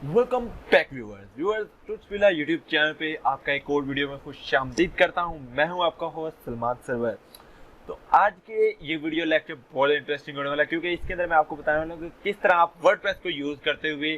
Welcome back viewers ट्रूथविला YouTube channel पे आपका एक और वीडियो में खुशामदीद करता हूं। मैं हूं आपका होस्ट सलमान सरवर। तो आज के ये वीडियो लेक्चर बहुत इंटरेस्टिंग होने वाला है, क्योंकि इसके अंदर मैं आपको बताने वाला हूं कि किस तरह आप वर्डप्रेस को यूज करते हुए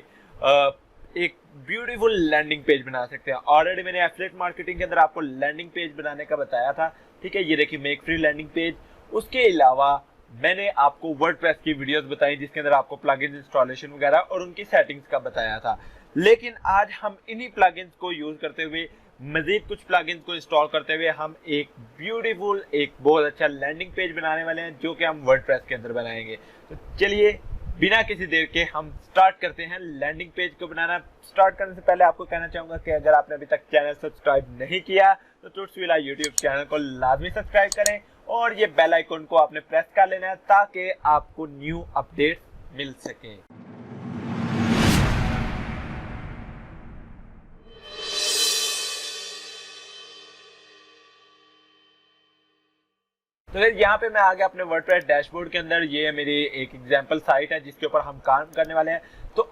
एक ब्यूटीफुल लैंडिंग पेज बना सकते हैं। ऑलरेडी मैंने एफिलिएट मार्केटिंग के अंदर आपको लैंडिंग पेज बनाने का बताया था, ठीक है। ये देखिए मेक फ्री लैंडिंग पेज। उसके अलावा मैंने आपको वर्डप्रेस की वीडियोस बताई जिसके अंदर आपको प्लगइन्स इंस्टॉलेशन वगैरह और उनकी सेटिंग्स का बताया था। लेकिन आज हम इन्हीं प्लगइन्स को यूज करते हुए, मजीद कुछ प्लगइन्स को इंस्टॉल करते हुए, हम एक ब्यूटीफुल, एक बहुत अच्छा लैंडिंग पेज बनाने वाले हैं, जो कि हम वर्डप्रेस के अंदर बनाएंगे। तो चलिए बिना किसी देर के हम स्टार्ट करते हैं लैंडिंग पेज को बनाना। स्टार्ट करने से पहले आपको कहना चाहूंगा कि अगर आपने अभी तक चैनल सब्सक्राइब नहीं किया तो ट्रूथविला यूट्यूब चैनल को लाजमी सब्सक्राइब करें और ये बेल आइकन को आपने प्रेस कर लेना है ताकि आपको न्यू अपडेट मिल सके। तो यहाँ पे मैं आ गया अपने वर्डप्रेस डैशबोर्ड के अंदर। ये मेरी एक एग्जांपल साइट है जिसके ऊपर हम काम करने वाले हैं। तो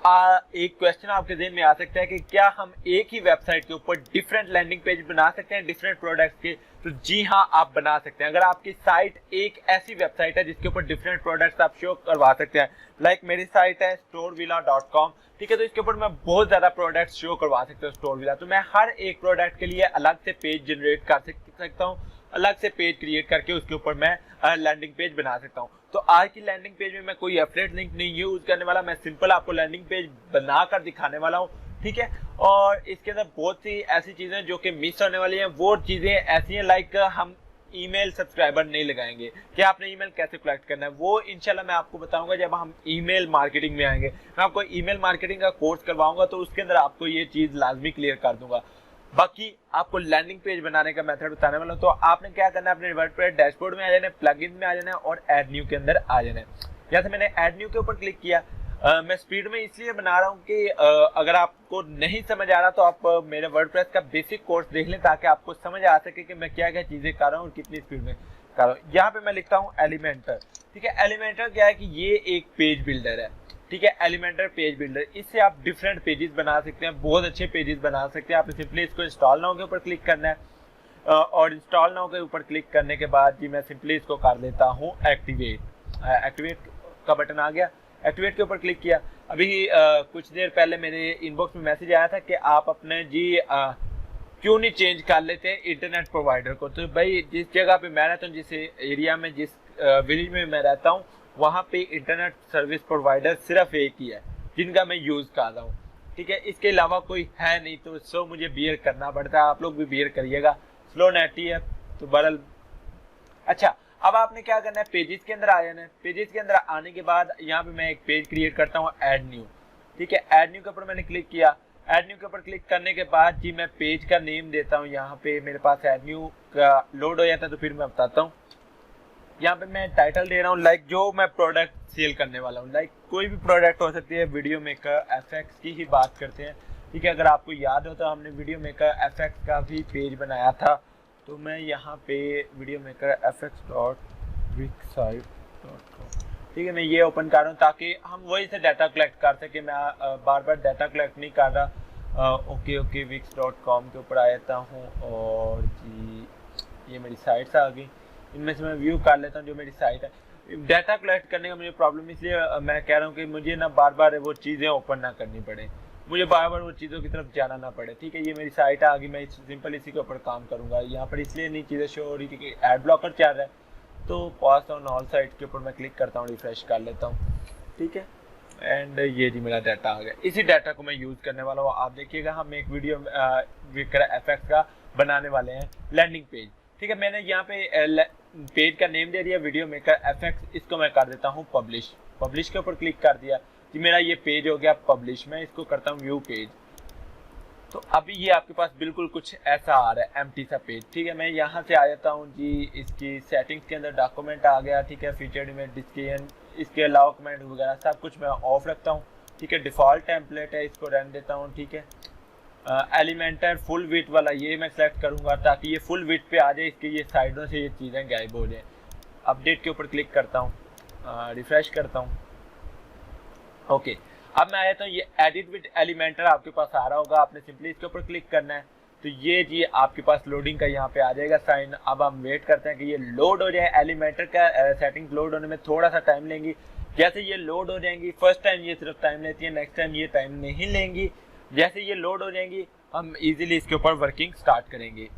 एक क्वेश्चन आपके ज़हन में आ सकता है कि क्या हम एक ही वेबसाइट के ऊपर डिफरेंट लैंडिंग पेज बना सकते हैं डिफरेंट प्रोडक्ट्स के? तो जी हाँ, आप बना सकते हैं। अगर आपकी साइट एक ऐसी वेबसाइट है जिसके ऊपर डिफरेंट प्रोडक्ट्स आप शो करवा सकते हैं, लाइक मेरी साइट है storevilla.com, ठीक है। तो इसके ऊपर मैं बहुत ज़्यादा प्रोडक्ट्स शो करवा सकता हूँ स्टोरविला। तो मैं हर एक प्रोडक्ट के लिए अलग से पेज जनरेट कर सकता हूँ, अलग से पेज क्रिएट करके उसके ऊपर मैं लैंडिंग पेज बना सकता हूं। तो आज की लैंडिंग पेज में मैं कोई एफिलिएट लिंक नहीं यूज करने वाला, मैं सिंपल आपको लैंडिंग पेज बनाकर दिखाने वाला हूं, ठीक है। और इसके अंदर बहुत सी ऐसी चीजें जो कि मिस होने वाली हैं। वो चीजें ऐसी हैं लाइक हम ईमेल सब्सक्राइबर नहीं लगाएंगे, कि आपने ईमेल कैसे कलेक्ट करना है, वो इंशाल्लाह मैं आपको बताऊंगा जब हम ईमेल मार्केटिंग में आएंगे। मैं आपको ईमेल मार्केटिंग का कोर्स करवाऊंगा तो उसके अंदर आपको ये चीज लाजमी क्लियर कर दूंगा। बाकी आपको लैंडिंग पेज बनाने का मेथड बताने वाला हूं। तो आपने क्या करना है, अपने वर्डप्रेस डैशबोर्ड में आ जाना है, प्लगइन में आ जाना है और ऐड न्यू के अंदर आ जाना है। जैसे मैंने ऐड न्यू के ऊपर क्लिक किया। मैं स्पीड में इसलिए बना रहा हूं कि अगर आपको नहीं समझ आ रहा तो आप मेरे वर्डप्रेस का बेसिक कोर्स देख लें ताकि आपको समझ आ सके कि मैं क्या क्या चीजें कर रहा हूँ और कितनी स्पीड में कर रहा हूँ। यहाँ पे मैं लिखता हूँ एलिमेंटर, ठीक है। एलिमेंटर क्या है कि ये एक पेज बिल्डर है, ठीक है। एलिमेंटर पेज बिल्डर, इससे आप डिफरेंट पेजेस बना सकते हैं, बहुत अच्छे पेजेस बना सकते हैं। आपने सिंपली इसको इंस्टॉल नाउ के ऊपर क्लिक करना है और इंस्टॉल नाउ के ऊपर क्लिक करने के बाद जी मैं सिंपली इसको कर देता हूँ एक्टिवेट। एक्टिवेट का बटन आ गया, एक्टिवेट के ऊपर क्लिक किया। अभी कुछ देर पहले मेरे इनबॉक्स में मैसेज आया था कि आप अपने जी क्यों नहीं चेंज कर लेते इंटरनेट प्रोवाइडर को। तो भाई जिस जगह पे मैं रहता हूँ, जिस एरिया में, जिस विलेज में मैं रहता हूँ, वहाँ पे इंटरनेट सर्विस प्रोवाइडर सिर्फ एक ही है जिनका मैं यूज़ कर रहा हूँ, ठीक है। इसके अलावा कोई है नहीं, तो सो मुझे बियर करना पड़ता है। आप लोग भी बियर करिएगा, स्लो नेट ही है तो बरल। अच्छा, अब आपने क्या करना है, पेजेस के अंदर आ जाना है। पेजेस के अंदर आने के बाद यहाँ पे मैं एक पेज क्रिएट करता हूँ, ऐड न्यू, ठीक है। ऐड न्यू के ऊपर मैंने क्लिक किया। ऐड न्यू के ऊपर क्लिक करने के बाद जी मैं पेज का नेम देता हूँ। यहाँ पे मेरे पास ऐड न्यू का लोड हो जाता है तो फिर मैं बताता हूँ। यहाँ पे मैं टाइटल दे रहा हूँ लाइक जो मैं प्रोडक्ट सेल करने वाला हूँ, लाइक कोई भी प्रोडक्ट हो सकती है। वीडियो मेकर एफएक्स की ही बात करते हैं, ठीक है। अगर आपको याद हो तो हमने वीडियो मेकर एफएक्स का भी पेज बनाया था। तो मैं यहाँ पे वीडियो मेकर fx.wixsite.com, ठीक है, मैं ये ओपन कर रहा हूँ ताकि हम वही से डाटा कलेक्ट कर सके। मैं बार बार डाटा कलेक्ट नहीं कर रहा। ओके wix.com के ऊपर आ जाता हूँ और जी ये मेरी साइट्स आ गई। इनमें से मैं व्यू कर लेता हूँ जो मेरी साइट है। डाटा कलेक्ट करने का मुझे प्रॉब्लम इसलिए मैं कह रहा हूँ कि मुझे ना बार बार वो चीज़ें ओपन ना करनी पड़े, मुझे बार बार वो चीज़ों की तरफ जाना ना पड़े, ठीक है। ये मेरी साइट आ गई, मैं सिंपल इसी के ऊपर काम करूँगा। यहाँ पर इसलिए नहीं चीज़ें शो हो रही थी कि एड ब्लॉकर चल रहा है। तो पास ऑन ऑल साइट के ऊपर मैं क्लिक करता हूँ, रिफ्रेश कर लेता हूँ, ठीक है। एंड ये जी मेरा डाटा आ गया। इसी डाटा को मैं यूज़ करने वाला हूँ। आप देखिएगा हम एक वीडियो एफएक्स का बनाने वाले हैं लैंडिंग पेज, ठीक है। मैंने यहाँ पे पेज का नेम दे दिया वीडियो मेकर एफएक्स। इसको मैं कर देता हूँ पब्लिश। पब्लिश के ऊपर क्लिक कर दिया जी मेरा ये पेज हो गया पब्लिश। मैं इसको करता हूँ व्यू पेज। तो अभी ये आपके पास बिल्कुल कुछ ऐसा आ रहा है, एम्प्टी सा पेज, ठीक है। मैं यहाँ से आ जाता हूँ जी, इसकी सेटिंग्स के अंदर डॉक्यूमेंट आ गया, ठीक है। फीचर्ड इमेज डिस्क्रिप्शन, इसके अलावा कमेंट वगैरह सब कुछ मैं ऑफ रखता हूँ, ठीक है। डिफ़ॉल्ट टेम्पलेट है, इसको रहने देता हूँ, ठीक है। एलिमेंटर फुल विड्थ वाला ये मैं सेलेक्ट करूंगा ताकि ये फुल विड्थ पे आ जाए, इसके ये साइडों से ये चीज़ें गायब हो जाए। अपडेट के ऊपर क्लिक करता हूँ, रिफ्रेश करता हूँ, ओके। अब मैं आया तो ये एडिट विद एलिमेंटर आपके पास आ रहा होगा, आपने सिंपली इसके ऊपर क्लिक करना है तो ये जी आपके पास लोडिंग का यहाँ पे आ जाएगा साइन। अब हम वेट करते हैं कि ये लोड हो जाए। एलिमेंटर का सेटिंग्स लोड होने में थोड़ा सा टाइम लेंगी। जैसे ये लोड हो जाएंगी, फर्स्ट टाइम ये सिर्फ टाइम लेती है, नेक्स्ट टाइम ये टाइम नहीं लेंगी। जैसे ये लोड हो जाएंगी हम इजीली इसके ऊपर वर्किंग स्टार्ट करेंगे।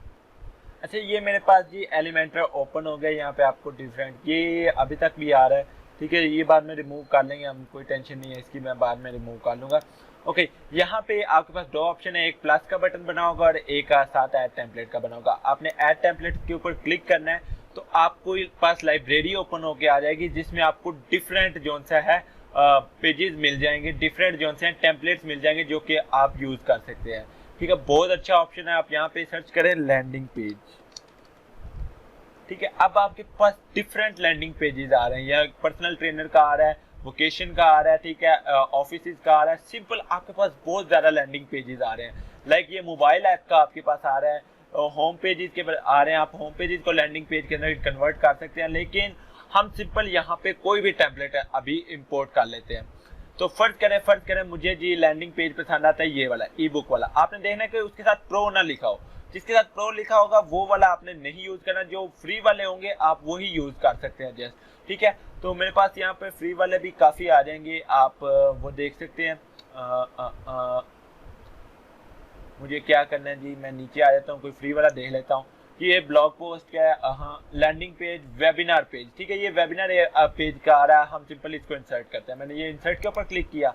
अच्छा, ये मेरे पास जी एलिमेंटर ओपन हो गया। यहाँ पे आपको डिफरेंट ये अभी तक भी आ रहा है, ठीक है। ये बाद में रिमूव कर लेंगे हम, कोई टेंशन नहीं है इसकी, मैं बाद में रिमूव कर लूँगा। ओके, यहाँ पे आपके पास दो ऑप्शन है, एक प्लस का बटन बना होगा और एक साथ ऐड टेम्पलेट का बना होगा। आपने ऐड टेम्पलेट के ऊपर क्लिक करना है तो आपको पास लाइब्रेरी ओपन होके आ जाएगी जिसमें आपको डिफरेंट जोन सा है पेजेस मिल जाएंगे, डिफरेंट जोन से टेम्पलेट्स मिल जाएंगे जो कि आप यूज कर सकते हैं, ठीक है। बहुत अच्छा ऑप्शन है। आप यहाँ पे सर्च करें लैंडिंग पेज, ठीक है। अब आपके पास डिफरेंट लैंडिंग पेजेस आ रहे हैं, या पर्सनल ट्रेनर का आ रहा है, वोकेशन का आ रहा है, ठीक है, ऑफिस का आ रहा है, सिंपल आपके पास बहुत ज्यादा लैंडिंग पेजेस आ रहे हैं। लाइक ये मोबाइल ऐप का आपके पास आ रहा है, होम पेजेस के आ रहे हैं। आप होम पेजेस को लैंडिंग पेज के अंदर कन्वर्ट कर सकते हैं, लेकिन हम सिंपल यहाँ पे कोई भी टेम्पलेट है अभी इंपोर्ट कर लेते हैं। तो फर्ज करें मुझे जी लैंडिंग पेज पसंद आता है ये वाला ई बुक वाला। आपने देखना है कि उसके साथ प्रो ना लिखा हो, जिसके साथ प्रो लिखा होगा वो वाला आपने नहीं यूज करना, जो फ्री वाले होंगे आप वही यूज कर सकते हैं जस्ट, ठीक है। तो मेरे पास यहाँ पे फ्री वाले भी काफी आ जाएंगे, आप वो देख सकते हैं। मुझे क्या करना है जी, मैं नीचे आ जाता हूँ, कोई फ्री वाला देख लेता हूँ कि ये ब्लॉग पोस्ट क्या है। हाँ, लैंडिंग पेज, वेबिनार पेज, ठीक है। ये वेबिनार पेज का आ रहा है, हम सिंपल इसको इंसर्ट करते हैं। मैंने ये इंसर्ट के ऊपर क्लिक किया,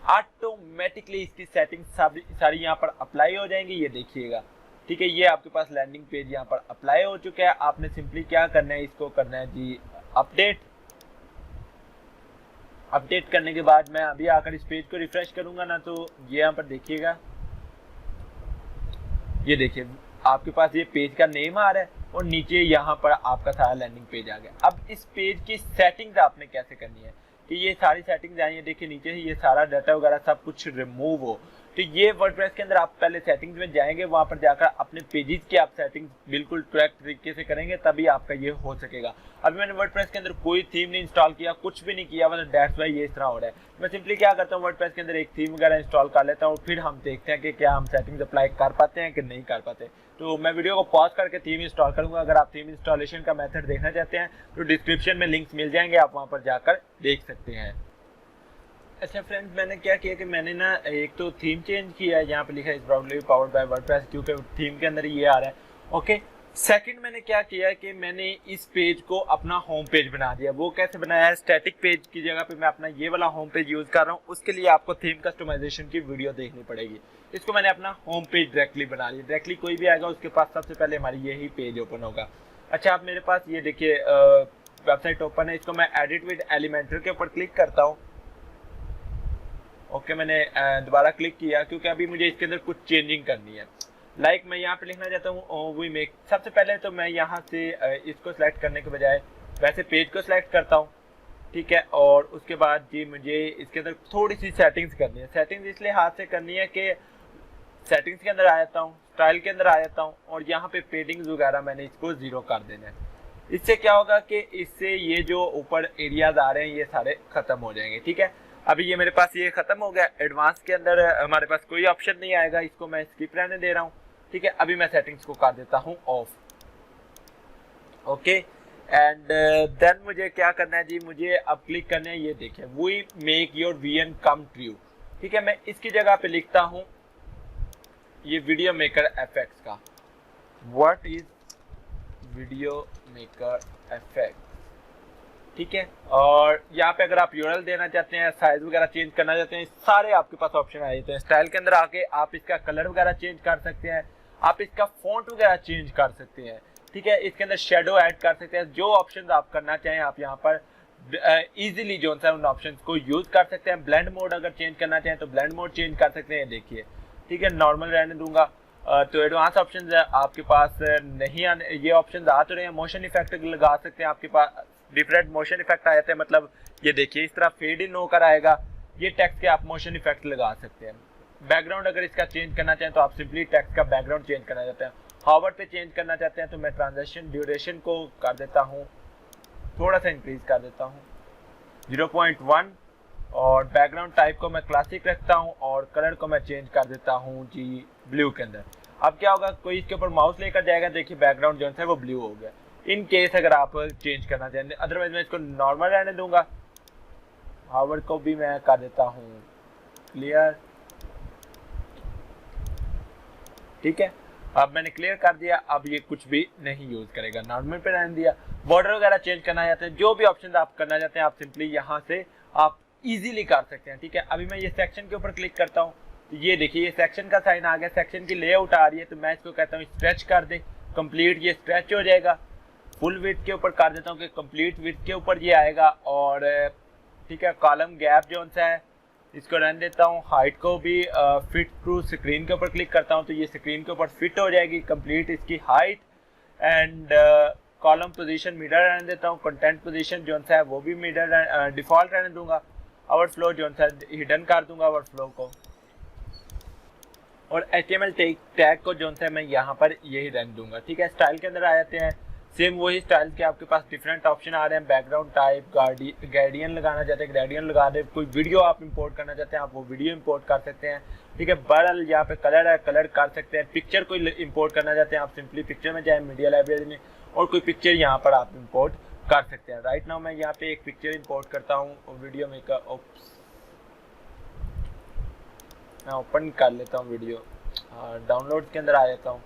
ऑटोमेटिकली इसकी सेटिंग सारी यहाँ पर अप्लाई हो जाएंगी, ये देखिएगा, ठीक है। ये आपके पास लैंडिंग पेज यहाँ पर अप्लाई हो चुका है। आपने सिंपली क्या करना है, इसको करना है जी अपडेट। अपडेट करने के बाद मैं अभी आकर इस पेज को रिफ्रेश करूंगा ना, तो ये यहाँ पर देखिएगा, ये देखिए आपके पास ये पेज का नेम आ रहा है और नीचे यहाँ पर आपका सारा लैंडिंग पेज आ गया। अब इस पेज की सेटिंग्स आपने कैसे करनी है कि ये सारी सेटिंग्स आई है, देखिए नीचे से ये सारा डाटा वगैरह सब कुछ रिमूव हो। तो ये वर्डप्रेस के अंदर आप पहले सेटिंग्स में जाएंगे, वहां पर जाकर अपने पेजेस की आप सेटिंग्स बिल्कुल करेक्ट तरीके से करेंगे, तभी आपका ये हो सकेगा। अभी मैंने वर्डप्रेस के अंदर कोई थीम नहीं इंस्टॉल किया, कुछ भी नहीं किया, मतलब दैट्स व्हाई ये इस तरह हो रहा है। मैं सिंपली क्या करता हूँ, वर्डप्रेस के अंदर एक थीम वगैरह इंस्टॉल कर लेता हूँ, फिर हम देखते हैं कि क्या हम सेटिंग्स अप्लाई कर पाते हैं कि नहीं कर पाते। तो मैं वीडियो को पॉज करके थीम इंस्टॉल करूंगा। अगर आप थीम इंस्टॉलेशन का मेथड देखना चाहते हैं तो डिस्क्रिप्शन में लिंक्स मिल जाएंगे, आप वहां पर जाकर देख सकते हैं। अच्छा फ्रेंड्स, मैंने क्या किया कि मैंने ना एक तो थीम चेंज किया है, यहाँ पे लिखा है is proudly powered by WordPress, क्योंकि थीम के अंदर ये आ रहा है। ओके, सेकंड मैंने क्या किया कि मैंने इस पेज को अपना होम पेज बना दिया। वो कैसे बनाया है, स्टैटिक पेज की जगह पे मैं अपना ये वाला होम पेज यूज कर रहा हूँ। उसके लिए आपको थीम कस्टमाइजेशन की वीडियो देखनी पड़ेगी। इसको मैंने अपना होम पेज डायरेक्टली बना लिया। डायरेक्टली कोई भी आएगा उसके पास सबसे पहले हमारी यही पेज ओपन होगा। अच्छा, आप मेरे पास ये देखिए वेबसाइट ओपन है, इसको मैं एडिट विद एलिमेंटर के ऊपर क्लिक करता हूँ। ओके, मैंने दोबारा क्लिक किया क्योंकि अभी मुझे इसके अंदर कुछ चेंजिंग करनी है। लाइक मैं यहाँ पे लिखना चाहता हूँ वी मेक। सबसे पहले तो मैं यहाँ से इसको सिलेक्ट करने के बजाय वैसे पेज को सिलेक्ट करता हूँ, ठीक है। और उसके बाद जी मुझे इसके अंदर थोड़ी सी सेटिंग्स करनी है। सेटिंग्स इसलिए हाथ से करनी है कि सेटिंग्स के अंदर आ जाता हूँ, स्टाइल के अंदर आ जाता हूँ और यहाँ पे पेडिंग्स वगैरह मैंने इसको 0 कर देना है। इससे क्या होगा कि इससे ये जो ऊपर एरियाज आ रहे हैं ये सारे खत्म हो जाएंगे, ठीक है। अभी ये मेरे पास ये खत्म हो गया। एडवांस के अंदर हमारे पास कोई ऑप्शन नहीं आएगा, इसको मैं स्किप रहने दे रहा हूँ, ठीक है। अभी मैं सेटिंग्स को कर देता हूँ ऑफ। ओके, एंड देन मुझे क्या करना है जी, मुझे अब क्लिक करना है, ये देखिए we make your vision come true, ठीक है। मैं इसकी जगह पे लिखता हूँ ये वीडियो मेकर एफएक्स का। What is video maker FX, ठीक है। और यहाँ पे अगर आप यूआरएल देना चाहते हैं, साइज वगैरह चेंज करना चाहते हैं, सारे आपके पास ऑप्शन आ जाते हैं। स्टाइल के अंदर आके आप इसका कलर वगैरह चेंज कर सकते हैं, आप इसका फॉन्ट वगैरह चेंज कर सकते हैं, ठीक है। इसके अंदर शेडो ऐड कर सकते हैं। जो ऑप्शंस आप करना चाहें आप यहाँ पर इजीली जो है उन ऑप्शंस को यूज कर सकते हैं। ब्लेंड मोड अगर चेंज करना चाहें तो ब्लेंड मोड चेंज कर सकते हैं, देखिए, ठीक है। नॉर्मल रहने दूंगा। तो एडवांस ऑप्शंस आपके पास नहीं आने, ये ऑप्शंस आ तो रहे हैं। मोशन इफेक्ट लगा सकते हैं, आपके पास डिफरेंट मोशन इफेक्ट आ जाते हैं, मतलब ये देखिए इस तरह फेड इन होकर आएगा। ये टेक्स्ट के आप मोशन इफेक्ट लगा सकते हैं। बैकग्राउंड अगर इसका चेंज करना चाहें तो आप सिंपली टेक्स्ट का बैकग्राउंड चेंज करना चाहते हैं। हावर पे चेंज करना चाहते हैं तो मैं ट्रांजेक्शन ड्यूरेशन को कर देता हूँ, थोड़ा सा इंक्रीज कर देता हूँ 0.1, और बैकग्राउंड टाइप को मैं क्लासिक रखता हूँ और कलर को मैं चेंज कर देता हूँ जी ब्लू के अंदर। अब क्या होगा, कोई इसके ऊपर माउस लेकर जाएगा, देखिए बैकग्राउंड जो है वो ब्लू हो गया। इन केस अगर आप चेंज करना चाहें, अदरवाइज मैं इसको नॉर्मल रहने दूंगा। हावर को भी मैं कर देता हूँ क्लियर, ठीक है। अब मैंने क्लियर कर दिया, अब ये कुछ भी नहीं यूज करेगा, नॉर्मल पे रहने दिया। बॉर्डर वगैरह चेंज करना चाहते हैं, जो भी ऑप्शन आप करना चाहते हैं, आप सिंपली यहाँ से आप इजीली कर सकते हैं, ठीक है। अभी मैं ये सेक्शन के ऊपर क्लिक करता हूँ, तो ये देखिए ये सेक्शन का साइन आ गया, सेक्शन की लेआउट आ रही है, तो मैं इसको कहता हूँ स्ट्रेच कर दे, कंप्लीट ये स्ट्रेच हो जाएगा। फुल विड्थ के ऊपर कर देता हूँ कि कंप्लीट विड्थ के ऊपर ये आएगा, और ठीक है कॉलम गैप जो सा है इसको रहने देता हूँ। हाइट को भी फिट टू स्क्रीन के ऊपर क्लिक करता हूँ, तो ये स्क्रीन के ऊपर फिट हो जाएगी कंप्लीट इसकी height. And column position middle रहने देता हूँ, कंटेंट पोजीशन जो सा है वो भी मिडल डिफॉल्ट रहने दूंगा। ओवरफ्लो जो सा हिडन कर दूंगा ओवरफ्लो को, और HTML टैग को जो सा मैं यहाँ पर यही रहने दूंगा, ठीक है। स्टाइल के अंदर आ जाते हैं, सेम वही स्टाइल के आपके पास डिफरेंट ऑप्शन आ रहे हैं। बैकग्राउंड टाइप, ग्रेडियंट लगाना चाहते हैं ग्रेडियंट लगा दे, कोई वीडियो आप इंपोर्ट करना चाहते हैं आप वो वीडियो इंपोर्ट कर सकते हैं, ठीक है। बड़ल यहाँ पे कलर है, कलर कर सकते हैं। पिक्चर कोई इंपोर्ट करना चाहते हैं आप सिंपली पिक्चर में जाए मीडिया लाइब्रेरी में, और कोई पिक्चर यहाँ पर आप इंपोर्ट कर सकते हैं। राइट नाउ मैं यहाँ पे एक पिक्चर इंपोर्ट करता हूँ वीडियो मेकर, मैं ओपन कर लेता हूँ वीडियो, डाउनलोड के अंदर आ जाता हूँ।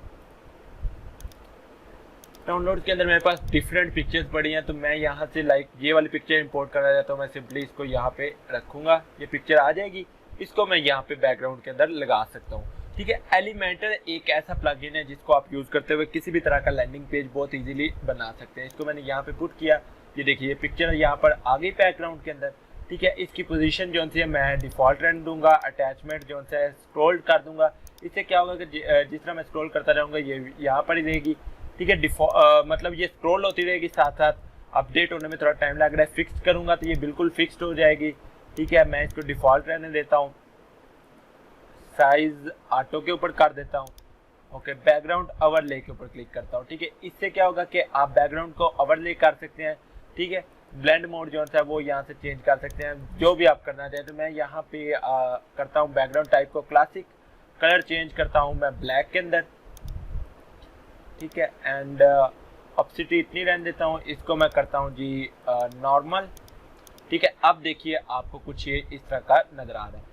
डाउनलोड के अंदर मेरे पास डिफरेंट पिक्चर्स पड़ी हैं, तो मैं यहाँ से लाइक ये वाली पिक्चर इंपोर्ट करना चाहता हूँ, मैं सिंपली इसको यहाँ पे रखूँगा, ये पिक्चर आ जाएगी, इसको मैं यहाँ पे बैकग्राउंड के अंदर लगा सकता हूँ, ठीक है। एलिमेंटर एक ऐसा प्लगइन है जिसको आप यूज़ करते हुए किसी भी तरह का लैंडिंग पेज बहुत ईजिली बना सकते हैं। इसको मैंने यहाँ पे पुट किया, ये देखिए ये पिक्चर यहाँ पर आ गई बैकग्राउंड के अंदर, ठीक है। इसकी पोजीशन जो सी है मैं डिफ़ॉल्ट रहने दूंगा, अटैचमेंट जो है स्क्रॉल कर दूंगा। इससे क्या होगा कि जिस तरह मैं स्क्रॉल करता रहूँगा ये यहाँ पर ही रहेगी, ठीक है। मतलब ये स्क्रॉल होती रहेगी, साथ साथ अपडेट होने में थोड़ा टाइम लग रहा है। फिक्स करूँगा तो ये बिल्कुल फिक्स्ड हो जाएगी, ठीक है। मैं इसको डिफ़ॉल्ट रहने देता हूँ, साइज ऑटो के ऊपर कर देता हूँ, ओके। बैकग्राउंड ओवरले के ऊपर क्लिक करता हूँ, ठीक है। इससे क्या होगा कि आप बैकग्राउंड को ओवरले कर सकते हैं, ठीक है। ब्लेंड मोड जो है वो यहाँ से चेंज कर सकते हैं, जो भी आप करना चाहें। तो मैं यहाँ पे करता हूँ बैकग्राउंड टाइप को क्लासिक, कलर चेंज करता हूँ मैं ब्लैक के अंदर, ठीक है। एंड ऑप्सिटी इतनी रहने देता हूँ, इसको मैं करता हूँ जी नॉर्मल, ठीक है। अब देखिए आपको कुछ ये इस तरह का नजर आ रहा है।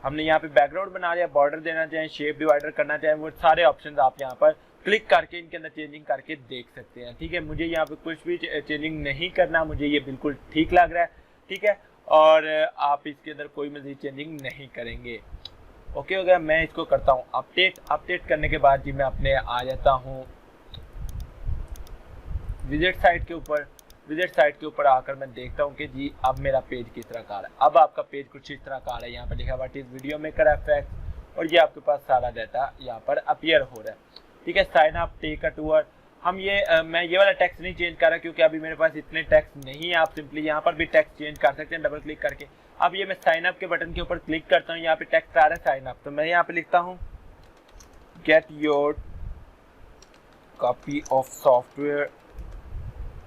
हमने यहाँ पे बैकग्राउंड बना लिया, बॉर्डर देना चाहें, शेप डिवाइडर करना चाहें, वो सारे ऑप्शंस आप यहाँ पर क्लिक करके इनके अंदर चेंजिंग करके देख सकते हैं, ठीक है। मुझे यहाँ पे कुछ भी चेंजिंग नहीं करना, मुझे ये बिल्कुल ठीक लग रहा है, ठीक है। और आप इसके अंदर कोई मजीद चेंजिंग नहीं करेंगे, ओके हो गया। मैं इसको करता हूँ अपडेट करने के बाद जी मैं अपने आ जाता हूँ विजिट साइट के ऊपर आकर मैं देखता हूँ कि जी अब मेरा पेज किस तरह का आ रहा है। अब आपका पेज कुछ इस तरह का आ रहा है, यहाँ पर लिखा what is video maker effect, और ये आपके पास सारा डाटा यहाँ पर अपीयर हो रहा है, ठीक है। Sign up, take a tour, हम ये मैं ये वाला टेक्स्ट नहीं चेंज कर रहा क्योंकि अभी मेरे पास इतने टेक्स्ट नहीं है। आप सिंपली यहाँ पर भी टेक्स्ट चेंज कर सकते हैं डबल क्लिक करके। अब ये मैं साइन अप के बटन के ऊपर क्लिक करता हूँ, यहाँ पे टेक्स्ट आ रहा है साइन अप, तो मैं यहाँ पे लिखता हूँ get your copy of software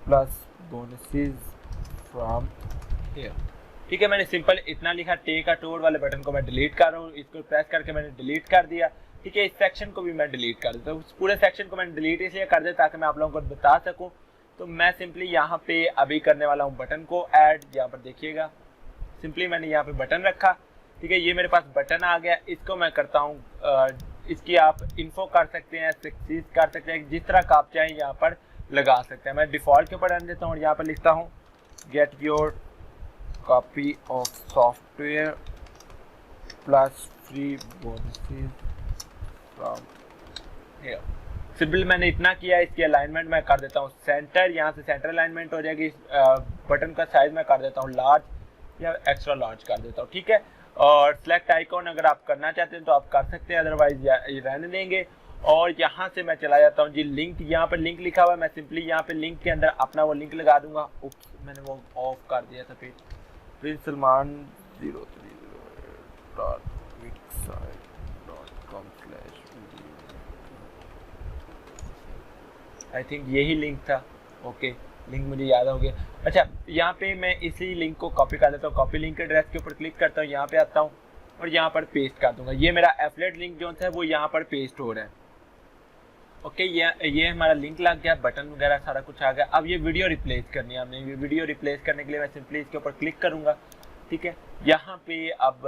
plus bonuses from here, ठीक है। मैंने सिंपल इतना लिखा। टेक अ टूर वाले बटन को मैं डिलीट कर रहा हूँ, इसको प्रेस करके मैंने डिलीट कर दिया, ठीक है। इस सेक्शन को भी मैं डिलीट कर देता हूँ, पूरे सेक्शन को मैंने डिलीट इसलिए कर दिया ताकि मैं आप लोगों को बता सकूँ। तो मैं सिंपली यहाँ पे अभी करने वाला हूँ बटन को ऐड, यहाँ पर देखिएगा सिंपली मैंने यहाँ पे बटन रखा, ठीक है। ये मेरे पास बटन आ गया, इसको मैं करता हूँ इसकी आप इन्फो कर सकते हैं, सक्सीड कर सकते हैं, जिस तरह का आप चाहें यहाँ पर लगा सकते हैं। मैं डिफ़ॉल्ट के ऊपर रहने देता हूँ और यहाँ पर लिखता हूँ get your copy of software plus free bonuses from here. Simple मैंने इतना किया। इसकी अलाइनमेंट मैं कर देता हूँ सेंटर, यहाँ से सेंटर अलाइनमेंट हो जाएगी। बटन का साइज मैं कर देता हूँ लार्ज या एक्स्ट्रा लार्ज कर देता हूँ, ठीक है। और सेलेक्ट आइकॉन अगर आप करना चाहते हैं तो आप कर सकते हैं, अदरवाइज ये रहने देंगे। और यहाँ से मैं चला जाता हूँ जी लिंक, यहाँ पर लिंक लिखा हुआ है, मैं सिंपली यहाँ पे लिंक के अंदर अपना वो लिंक लगा दूंगा। उप्स, मैंने वो ऑफ कर दिया था। फिर Prince Salman 030.wixsite.com/ I think यही लिंक था, ओके। लिंक मुझे याद हो गया। अच्छा, यहाँ पे मैं इसी लिंक को कॉपी कर लेता हूँ, कॉपी लिंक एड्रेस के ऊपर क्लिक करता हूँ, यहाँ पे आता हूँ और यहाँ पर पेस्ट कर दूंगा। ये मेरा एफिलिएट लिंक जो है वो यहाँ पर पेस्ट हो रहा है। ओके, ये हमारा लिंक लग गया, बटन वगैरह सारा कुछ आ गया। अब ये वीडियो रिप्लेस करनी है हमने। ये वीडियो रिप्लेस करने के लिए मैं सिंपली इसके ऊपर क्लिक करूंगा, ठीक है। यहाँ पे अब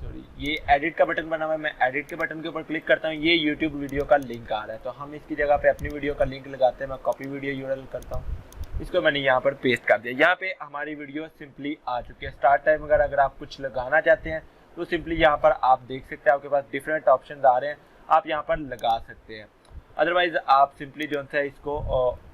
सॉरी, ये एडिट का बटन बना हुआ है, मैं एडिट के बटन के ऊपर क्लिक करता हूँ, ये यूट्यूब वीडियो का लिंक आ रहा है, तो हम इसकी जगह पे अपनी वीडियो का लिंक लगाते हैं। मैं कॉपी वीडियो यूआरएल करता हूँ, इसको मैंने यहाँ पर पेस्ट कर दिया। यहाँ पे हमारी वीडियो सिंपली आ चुकी है। स्टार्ट टाइम वगैरह अगर आप कुछ लगाना चाहते हैं तो सिंपली यहाँ पर आप देख सकते हैं, आपके पास डिफरेंट ऑप्शन आ रहे हैं, आप यहाँ पर लगा सकते हैं। अदरवाइज आप सिंपली जो है इसको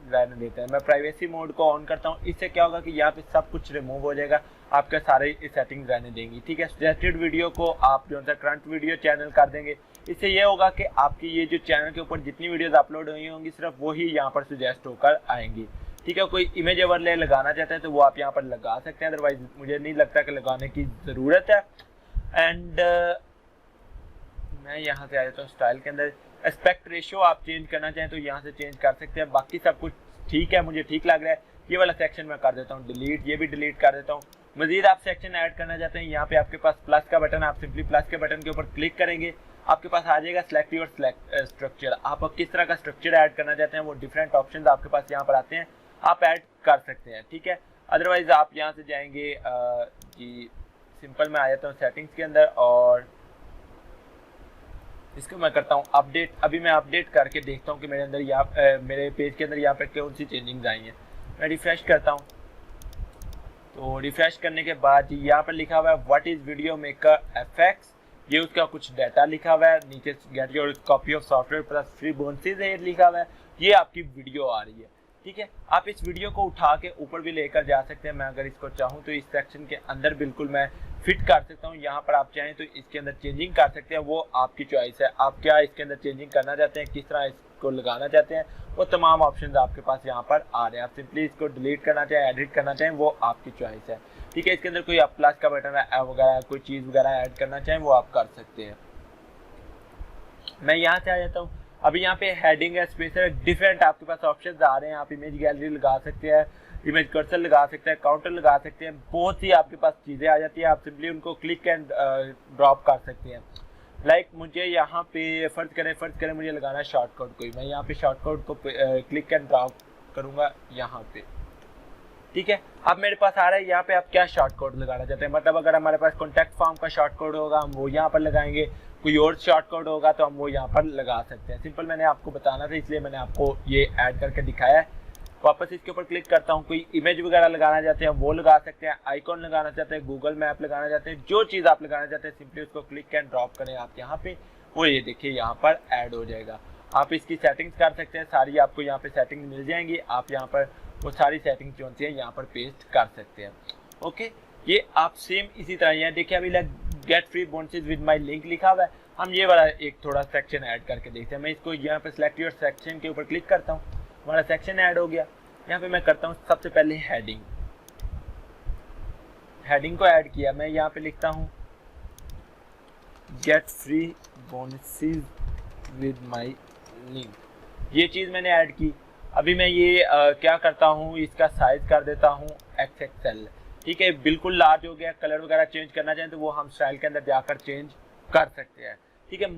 रहने देते हैं। मैं प्राइवेसी मोड को ऑन करता हूँ, इससे क्या होगा कि यहाँ पे सब कुछ रिमूव हो जाएगा, आपके सारे सेटिंग्स रहने देंगी, ठीक है। सजेस्टेड वीडियो को आप जो है करंट वीडियो चैनल कर देंगे। इससे ये होगा कि आपकी ये जो चैनल के ऊपर जितनी वीडियोस अपलोड हुई होंगी सिर्फ वही यहाँ पर सजेस्ट होकर आएंगी, ठीक है। कोई इमेज ओवरले लगाना चाहते हैं तो वो आप यहाँ पर लगा सकते हैं, अदरवाइज मुझे नहीं लगता कि लगाने की ज़रूरत है। एंड मैं यहाँ से आ जाता हूँ स्टाइल के अंदर। एस्पेक्ट रेशियो आप चेंज करना चाहें तो यहाँ से चेंज कर सकते हैं, बाकी सब कुछ ठीक है, मुझे ठीक लग रहा है। ये वाला सेक्शन मैं कर देता हूँ डिलीट, ये भी डिलीट कर देता हूँ। मजीद आप सेक्शन ऐड करना चाहते हैं, यहाँ पे आपके पास प्लस का बटन, आप सिंपली प्लस के बटन के ऊपर क्लिक करेंगे, आपके पास आ जाएगा सिलेक्ट योर स्ट्रक्चर। आप किस तरह का स्ट्रक्चर ऐड करना चाहते हैं वो डिफरेंट ऑप्शन आपके पास यहाँ पर आते हैं, आप ऐड कर सकते हैं, ठीक है। अदरवाइज आप यहाँ से जाएंगे जी सिंपल में आ जाता हूँ सेटिंग्स के अंदर और इसको मैं करता हूँ अपडेट। अभी मैं अपडेट करके देखता हूँ कि मेरे अंदर यहाँ मेरे पेज के अंदर यहाँ पे कौन सी चेंजिंग्स आई हैं। मैं रिफ्रेश करता हूँ, तो रिफ्रेश करने के बाद यहाँ पर लिखा हुआ है what is video maker FX, ये उसका कुछ डाटा लिखा हुआ है। नीचे get your copy of software plus free bonuses है लिखा हुआ है, ये आपकी वीडियो आ रही है, ठीक है। आप इस वीडियो को उठा के ऊपर भी लेकर जा सकते हैं। मैं अगर इसको चाहूँ तो इस सेक्शन के अंदर बिल्कुल मैं फिट कर सकता हूँ। यहाँ पर आप चाहें तो इसके अंदर चेंजिंग कर सकते हैं, वो आपकी चॉइस है। आप क्या इसके अंदर चेंजिंग करना चाहते हैं, किस तरह इसको लगाना चाहते हैं, वो तमाम ऑप्शंस आपके पास यहाँ पर आ रहे हैं। आप सिंपली इसको डिलीट करना चाहें, एडिट करना चाहें, वो आपकी चॉइस है, ठीक है। इसके अंदर कोई आप प्लस का बटन वगैरह कोई चीज़ वगैरह ऐड करना चाहें वो आप कर सकते हैं। मैं यहाँ से आ जाता हूँ। अभी यहाँ पे हेडिंग है, स्पेस है, डिफरेंट आपके पास ऑप्शंस आ रहे हैं। आप इमेज गैलरी लगा सकते हैं, इमेज कर्सर लगा सकते हैं, काउंटर लगा सकते हैं, बहुत सी आपके पास चीज़ें आ जाती हैं। आप सिंपली उनको क्लिक एंड ड्रॉप कर सकते हैं। लाइक मुझे यहाँ पे फर्ज करें मुझे लगाना है शॉर्टकट कोई, मैं यहाँ पे शॉर्टकट को क्लिक एंड ड्रॉप करूँगा यहाँ पे, ठीक है। अब मेरे पास आ रहा है यहाँ पे आप क्या शॉर्टकट लगाना चाहते हैं, मतलब अगर हमारे पास कॉन्टैक्ट फॉर्म का शॉर्टकट होगा हम वो यहाँ पर लगाएंगे, कोई और शॉर्टकट होगा तो हम वो यहाँ पर लगा सकते हैं। सिंपल मैंने आपको बताना था इसलिए मैंने आपको ये ऐड करके दिखाया है। वापस इसके ऊपर क्लिक करता हूँ। कोई इमेज वगैरह लगाना चाहते हैं वो लगा सकते हैं, आइकॉन लगाना चाहते हैं, गूगल मैप लगाना चाहते हैं, जो चीज़ आप लगाना चाहते हैं सिंपली उसको क्लिक एंड ड्रॉप करें आप यहाँ पे, वो ये देखिए यहाँ पर ऐड हो जाएगा। आप इसकी सेटिंग्स कर सकते हैं, सारी आपको यहाँ पे सेटिंग्स मिल जाएंगी। आप यहाँ पर वो सारी सेटिंग्स जो होती है यहाँ पर पेस्ट कर सकते हैं। ओके, ये आप सेम इसी तरह यहाँ देखिए अभी get free bonuses with my link लिखा हुआ है। हम ये वाला एक थोड़ा सेक्शन ऐड करके देखते हैं। मैं इसको यहाँ पे सिलेक्ट योर सेक्शन के ऊपर क्लिक करता हूँ, हमारा सेक्शन ऐड हो गया। यहाँ पे मैं करता हूँ सबसे पहले हेडिंग को ऐड किया। मैं यहाँ पे लिखता हूँ get free bonuses with my link, ये चीज़ मैंने ऐड की। अभी मैं ये क्या करता हूँ, इसका साइज कर देता हूँ XXL, ठीक है, बिल्कुल लार्ज हो गया। कलर वगैरह चेंज करना चाहें तो वो हम स्टाइल के अंदर जाकर चेंज कर सकते हैं, ठीक है।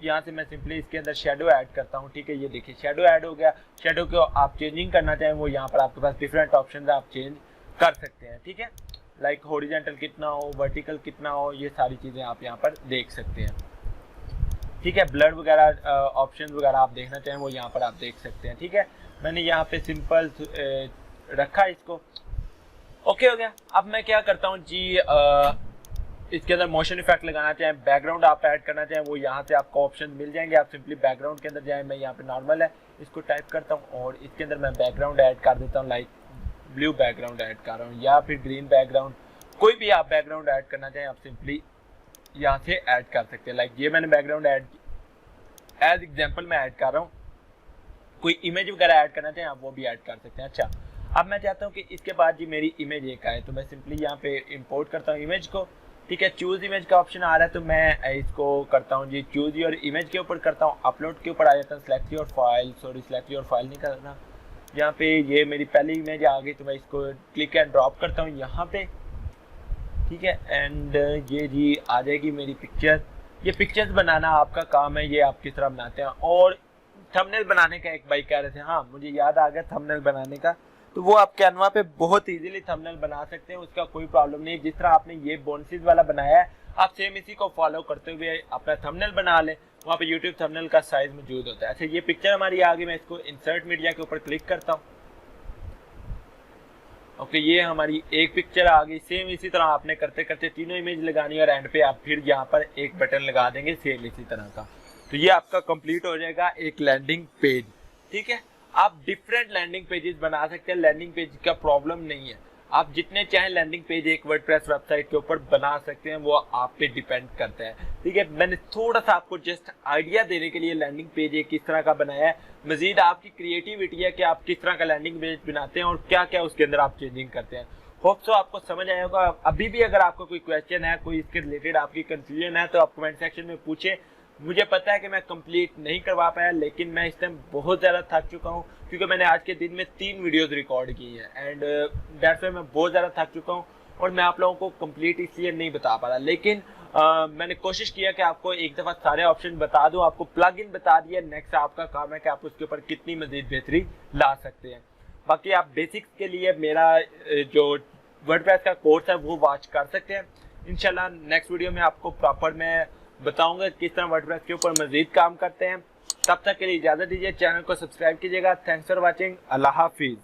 यहाँ से मैं सिंपली इसके अंदर शेडो ऐड करता हूँ, ठीक है। ये देखिए शेडो ऐड हो गया। शेडो को आप चेंजिंग करना चाहें वो यहाँ पर आपके पास डिफरेंट ऑप्शन है, आप चेंज कर सकते हैं, ठीक है। लाइक हॉरिजॉन्टल कितना हो, वर्टिकल कितना हो, ये सारी चीज़ें आप यहाँ पर देख सकते हैं, ठीक है। ब्लर वगैरह ऑप्शन वगैरह आप देखना चाहें वो यहाँ पर आप देख सकते हैं, ठीक है। मैंने यहाँ पे सिंपल रखा इसको, ओके हो गया। अब मैं क्या करता हूँ जी, इसके अंदर मोशन इफेक्ट लगाना चाहें, बैकग्राउंड आप ऐड करना चाहें वो यहाँ से आपको ऑप्शन मिल जाएंगे। आप सिंपली बैकग्राउंड के अंदर जाएं। मैं यहाँ पे नॉर्मल है इसको टाइप करता हूँ और इसके अंदर मैं बैकग्राउंड ऐड कर देता हूँ, लाइक ब्लू बैकग्राउंड ऐड कर रहा हूँ या फिर ग्रीन बैकग्राउंड, कोई भी आप बैकग्राउंड ऐड करना चाहें आप सिंपली यहाँ से ऐड कर सकते हैं। लाइक ये मैंने बैकग्राउंड ऐड एज एग्जाम्पल मैं ऐड कर रहा हूँ। कोई इमेज वगैरह ऐड करना चाहें आप वो भी ऐड कर सकते हैं। अच्छा, अब मैं चाहता हूँ कि इसके बाद जी मेरी इमेज एक आए, तो मैं सिंपली यहाँ पे इंपोर्ट करता हूँ इमेज को, ठीक है। चूज इमेज का ऑप्शन आ रहा है तो मैं इसको करता हूँ जी चूज योर इमेज के ऊपर करता हूँ, अपलोड के ऊपर आ जाता है, select your file, sorry select your file नहीं करना, यहाँ पे ये मेरी पहली इमेज आ गई, तो मैं इसको क्लिक एंड ड्रॉप करता हूँ यहाँ पे, ठीक है। एंड ये जी आ जाएगी मेरी पिक्चर। ये पिक्चर्स बनाना आपका काम है, ये आप किस तरह बनाते हैं। और थंबनेल बनाने का एक भाई कह रहे थे, हाँ मुझे याद आ गया थंबनेल बनाने का, तो वो आप कैनवा पे बहुत इजीली थंबनेल बना सकते हैं, उसका कोई प्रॉब्लम नहीं है। जिस तरह आपने ये बोनसीज वाला बनाया है, आप सेम इसी को फॉलो करते हुए अपना थंबनेल बना लें, वहाँ पे यूट्यूब थंबनेल का साइज मौजूद होता है। अच्छा ये पिक्चर हमारी आ गई, मैं इसको इंसर्ट मीडिया के ऊपर क्लिक करता हूँ। ओके ये हमारी एक पिक्चर आ गई। सेम इसी तरह आपने करते करते तीनों इमेज लगानी है और एंड पे आप फिर यहाँ पर एक बटन लगा देंगे सेम इसी तरह का, तो ये आपका कंप्लीट हो जाएगा एक लैंडिंग पेज, ठीक है। आप डिफरेंट लैंडिंग पेजेस बना सकते हैं, लैंडिंग पेज का प्रॉब्लम नहीं है, आप जितने चाहे लैंडिंग पेज एक वर्डप्रेस वेबसाइट के ऊपर बना सकते हैं, वो आप पे डिपेंड करता है, ठीक है। मैंने थोड़ा सा आपको जस्ट आइडिया देने के लिए लैंडिंग पेज एक किस तरह का बनाया है, मजीद आपकी क्रिएटिविटी है कि आप किस तरह का लैंडिंग पेज बनाते हैं और क्या क्या उसके अंदर आप चेंजिंग करते हैं। होप सो आपको समझ आया होगा। अभी भी अगर आपको कोई क्वेश्चन है, कोई इसके रिलेटेड आपकी कंफ्यूजन है, तो आप कमेंट सेक्शन में पूछे। मुझे पता है कि मैं कंप्लीट नहीं करवा पाया, लेकिन मैं इस टाइम बहुत ज़्यादा थक चुका हूँ, क्योंकि मैंने आज के दिन में 3 वीडियोस रिकॉर्ड की हैं एंड दैट्स व्हाई मैं बहुत ज़्यादा थक चुका हूँ और मैं आप लोगों को कंप्लीट इसलिए नहीं बता पा रहा। लेकिन मैंने कोशिश किया कि आपको एक दफ़ा सारे ऑप्शन बता दूँ, आपको प्लग इन बता दिया। नेक्स्ट आपका काम है कि आप उसके ऊपर कितनी मज़ीद बेहतरी ला सकते हैं। बाकी आप बेसिक्स के लिए मेरा जो वर्डप्रेस का कोर्स है वो वॉच कर सकते हैं। इंशाल्लाह नेक्स्ट वीडियो में आपको प्रॉपर मैं बताऊंगा किस तरह वर्डप्रेस के ऊपर मजीद काम करते हैं। तब तक के लिए इजाजत दीजिए, चैनल को सब्सक्राइब कीजिएगा। Thanks for watching, Allah Hafiz.